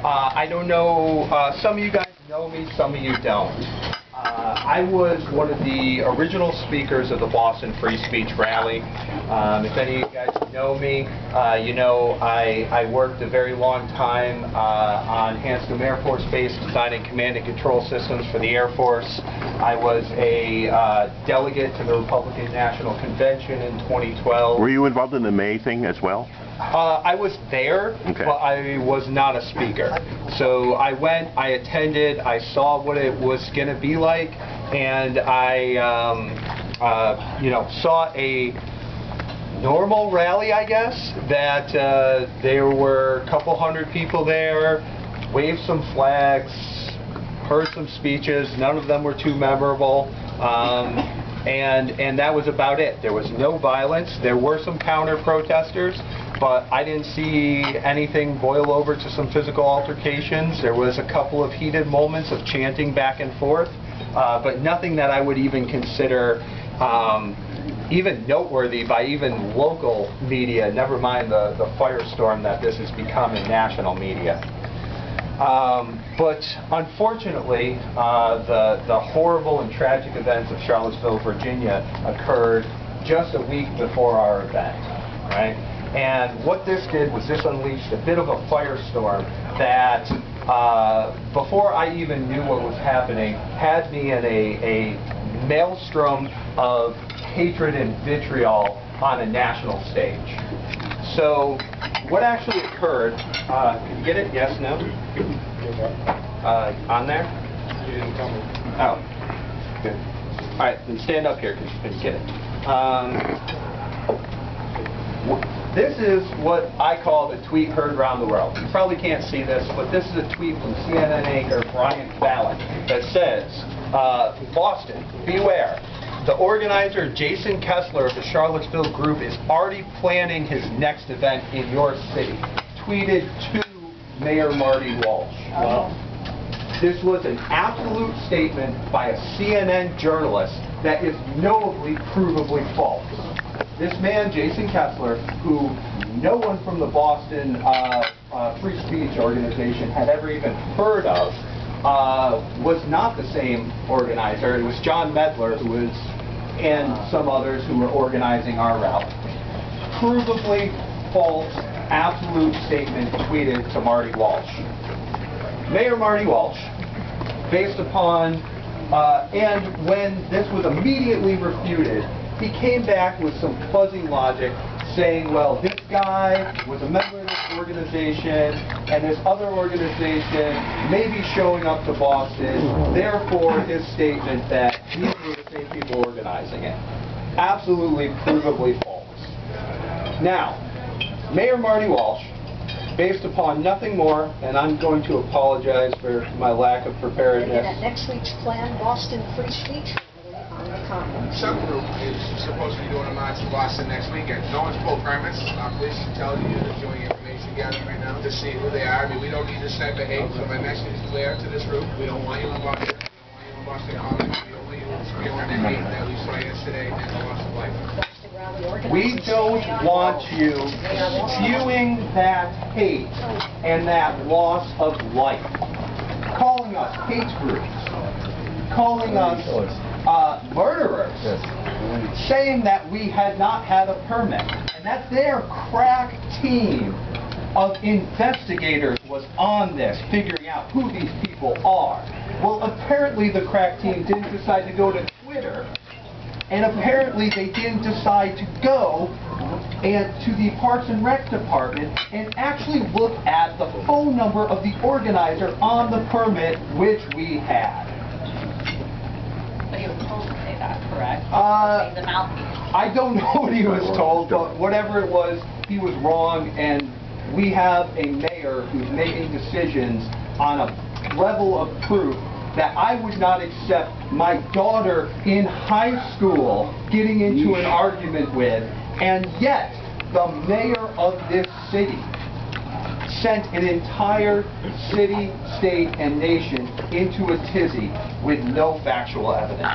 I don't know, some of you guys know me, some of you don't. I was one of the original speakers of the Boston Free Speech Rally. If any of you guys know me, you know I worked a very long time on Hanscom Air Force Base designing command and control systems for the Air Force. I was a delegate to the Republican National Convention in 2012. Were you involved in the May thing as well? I was there, okay, but I was not a speaker. So I went, I attended, I saw what it was going to be like, and I, you know, saw a normal rally, I guess, that there were a couple hundred people there, waved some flags, heard some speeches. None of them were too memorable. And that was about it. There was no violence. There were some counter-protesters, but I didn't see anything boil over to some physical altercations. There was a couple of heated moments of chanting back and forth, but nothing that I would even consider even noteworthy by even local media, never mind the firestorm that this has become in national media. But unfortunately, the horrible and tragic events of Charlottesville, Virginia occurred just a week before our event, right? And what this did was this unleashed a bit of a firestorm that, before I even knew what was happening, had me in a maelstrom of hatred and vitriol on a national stage. So what actually occurred, can you get it? Yes, no? On there? Oh, good. All right, then stand up here because you couldn't get it. This is what I call the tweet heard around the world. You probably can't see this, but this is a tweet from CNN anchor Brian Fallon that says, Boston, beware. The organizer, Jason Kessler of the Charlottesville group, is already planning his next event in your city. Tweeted to Mayor Marty Walsh. Wow. This was an absolute statement by a CNN journalist that is notably, provably false. This man, Jason Kessler, who no one from the Boston Free Speech Organization had ever even heard of, was not the same organizer. It was John Medler, who was, and some others who were organizing our rally. Provably false, absolute statement tweeted to Marty Walsh. Mayor Marty Walsh, based upon, and when this was immediately refuted, he came back with some fuzzy logic saying, well, this guy was a member of this organization, and this other organization may be showing up to Boston, therefore his statement that these were the same people organizing it. Absolutely, provably false. Now, Mayor Marty Walsh, based upon nothing more, and I'm going to apologize for my lack of preparedness. And at next week's plan, Boston Free Speech on the common. Subgroup is supposed to be doing a march in Boston next weekend. No one's pulled permits. Our police tell you they're doing information gathering right now to see who they are. I mean, we don't need this type of hate, so my message is clear to this group. We don't want you in Boston. We don't want you in Boston Commons. We don't want you spewing the hate that we saw yesterday and the loss of life. We don't want you spewing that hate and that loss of life. Calling us hate groups. Calling us murderers, saying that we had not had a permit, and that their crack team of investigators was on this, figuring out who these people are. Well, apparently the crack team didn't decide to go to Twitter, and apparently they didn't decide to go to the Parks and Rec department and actually look at the phone number of the organizer on the permit, which we had. But he was told to say that, correct? The mouthpiece. I don't know what he was told, but whatever it was, he was wrong, and we have a mayor who's making decisions on a level of proof that I would not accept my daughter in high school getting into an argument with, and yet the mayor of this city sent an entire city, state, and nation into a tizzy with no factual evidence.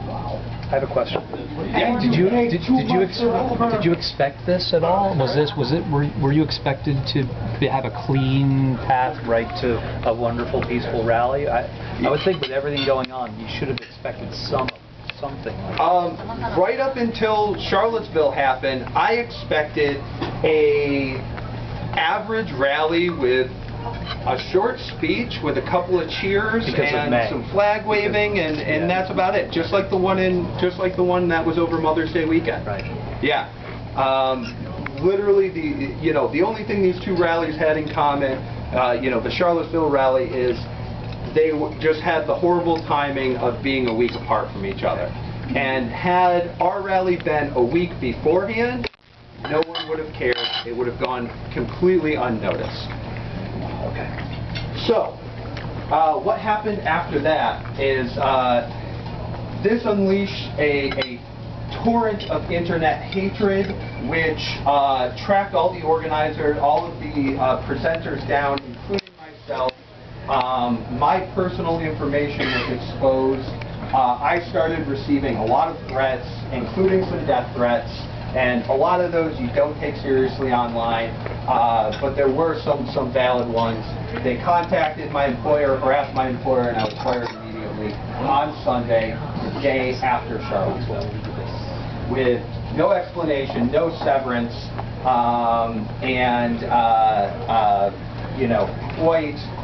Wow. I have a question. Yeah. Did you expect this at all? Were you expected to have a clean path right to a wonderful, peaceful rally? I would think with everything going on, you should have expected something. Right up until Charlottesville happened, I expected a average rally with a short speech with a couple of cheers and some flag waving, and that's about it. Just like the one that was over Mother's Day weekend. Right. Yeah. Literally, the only thing these two rallies had in common, the Charlottesville rally, is they just had the horrible timing of being a week apart from each other. And had our rally been a week beforehand, no one would have cared. It would have gone completely unnoticed. Okay. So, what happened after that is this unleashed a torrent of internet hatred, which tracked all the organizers, all of the presenters down, including myself. My personal information was exposed. I started receiving a lot of threats, including some death threats. And a lot of those you don't take seriously online, but there were some valid ones. They contacted my employer, harassed my employer, and I was fired immediately on Sunday, the day after Charlottesville, with no explanation, no severance, and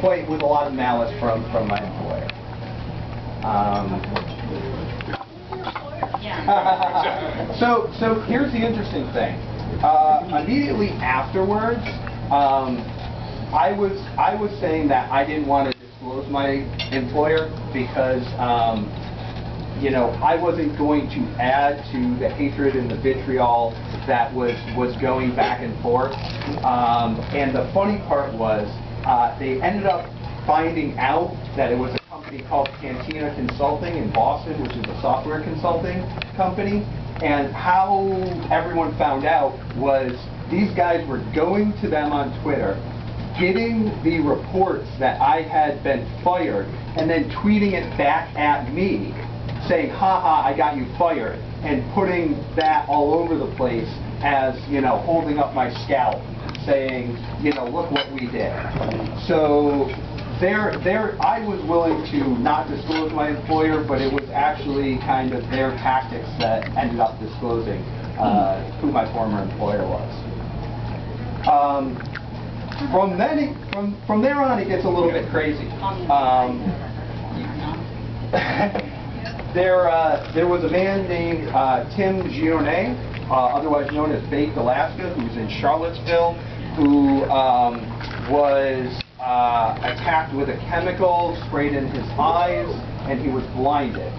quite with a lot of malice from my employer. So here's the interesting thing. Immediately afterwards, I was saying that I didn't want to disclose my employer because I wasn't going to add to the hatred and the vitriol that was going back and forth. And the funny part was they ended up finding out that it was a company called Cantina Consulting in Boston, which is a software consulting company. And how everyone found out was these guys were going to them on Twitter, getting the reports that I had been fired, and then tweeting it back at me, saying, haha, I got you fired, and putting that all over the place as, holding up my scalp, saying, look what we did. So I was willing to not disclose my employer, but it was actually kind of their tactics that ended up disclosing who my former employer was. From there on, it gets a little bit crazy. There was a man named Tim Gione, otherwise known as Baked Alaska, who's in Charlottesville, who was attacked with a chemical sprayed in his eyes, and he was blinded.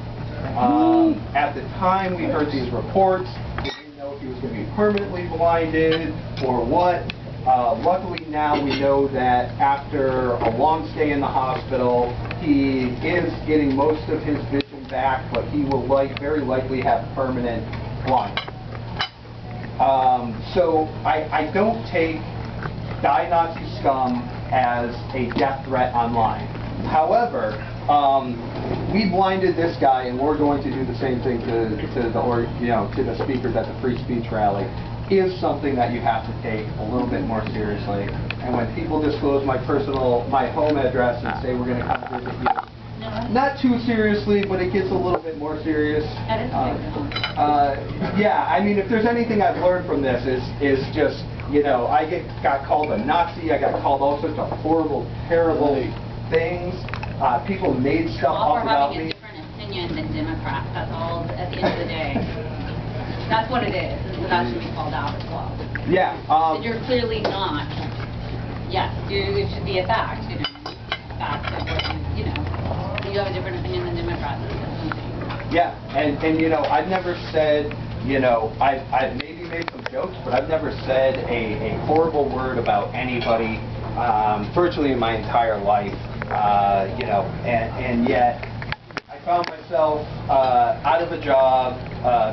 At the time we heard these reports, we didn't know if he was going to be permanently blinded or what. Luckily now we know that after a long stay in the hospital, he is getting most of his vision back, but he will very likely have permanent blindness. So I don't take Die Nazi Scum as a death threat online. However, we blinded this guy, and we're going to do the same thing to the speakers at the free speech rally. Is something that you have to take a little bit more seriously. And when people disclose my home address and say we're going to come visit you, not too seriously, but it gets a little bit more serious. Yeah, I mean, if there's anything I've learned from this is just, I got called a Nazi, I got called all sorts of horrible, terrible things. People made stuff up about me. All for having a different opinion than Democrats, that's all at the end of the day. That's what it is, so that should be called out as well. Yeah. But you're clearly not. Yes, it should be a fact, fact of what you have a different opinion than Democrats. Yeah, and I've never said, I've maybe made some jokes, but I've never said a horrible word about anybody virtually in my entire life, and yet I found myself out of a job,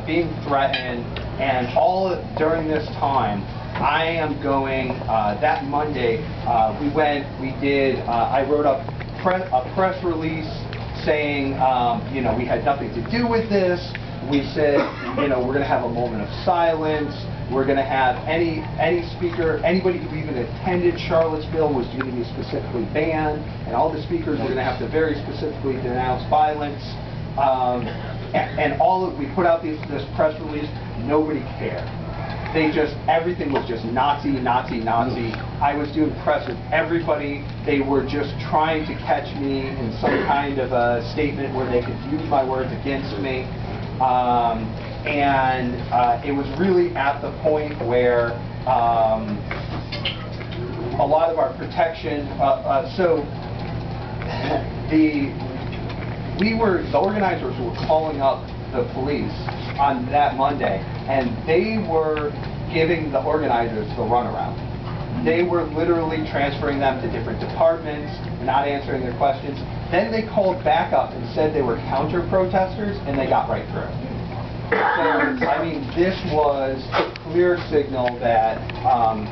being threatened, and all during this time, I am going, that Monday, I wrote up a press release saying, we had nothing to do with this, We said, you know, we're going to have a moment of silence. We're going to have any speaker, anybody who even attended Charlottesville was going to be specifically banned, and all the speakers were going to have to very specifically denounce violence. And we put out this press release. Nobody cared. Everything was just Nazi, Nazi, Nazi. I was doing press with everybody. They were just trying to catch me in some kind of a statement where they could use my words against me. It was really at the point where a lot of our protection, the organizers were calling up the police on that Monday, and they were giving the organizers the runaround. They were literally transferring them to different departments, not answering their questions. Then they called back up and said they were counter-protesters, and they got right through. So, I mean, this was a clear signal that,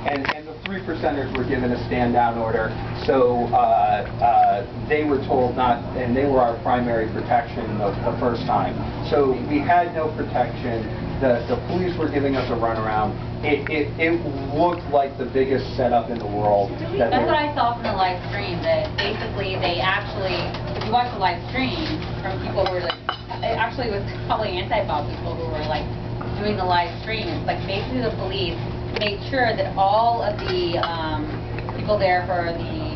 and the 3%ers were given a stand-down order, so they were told not, and they were our primary protection the first time. So we had no protection. The police were giving us a runaround. It looked like the biggest setup in the world. That's what I saw from the live stream, that basically they actually, if you watch the live stream from people who were like, it actually was probably anti-Bob people who were like doing the live stream. It's like basically the police made sure that all of the people there for the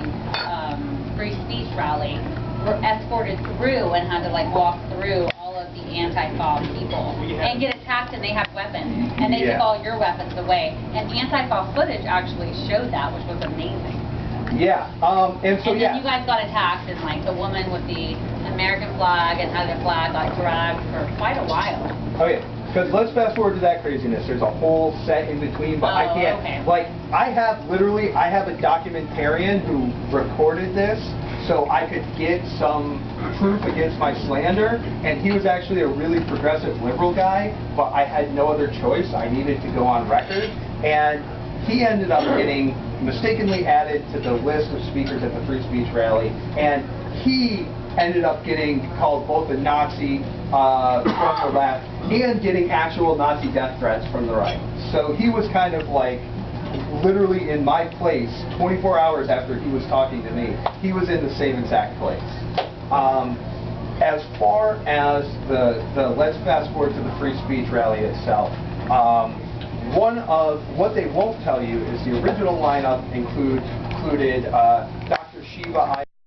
free speech rally were escorted through and had to like walk through all of the anti-Bob people and get attacked, and they have weapons, and they took all your weapons away. And the anti-Bob footage actually showed that, which was amazing. Yeah, and so and then you guys got attacked, and like the woman with the American flag and had the flag got dragged for quite a while. Oh yeah, because let's fast forward to that craziness. There's a whole set in between, but I can't. Okay. Like, I have a documentarian who recorded this, so I could get some proof against my slander, and he was actually a really progressive liberal guy, but I had no other choice. I needed to go on record, and he ended up getting mistakenly added to the list of speakers at the free speech rally, and he ended up getting called both a Nazi from the left and getting actual Nazi death threats from the right. So he was kind of like literally in my place 24 hours after he was talking to me. He was in the same exact place. As far as let's fast forward to the free speech rally itself. One of what they won't tell you is the original lineup included Dr. Shiva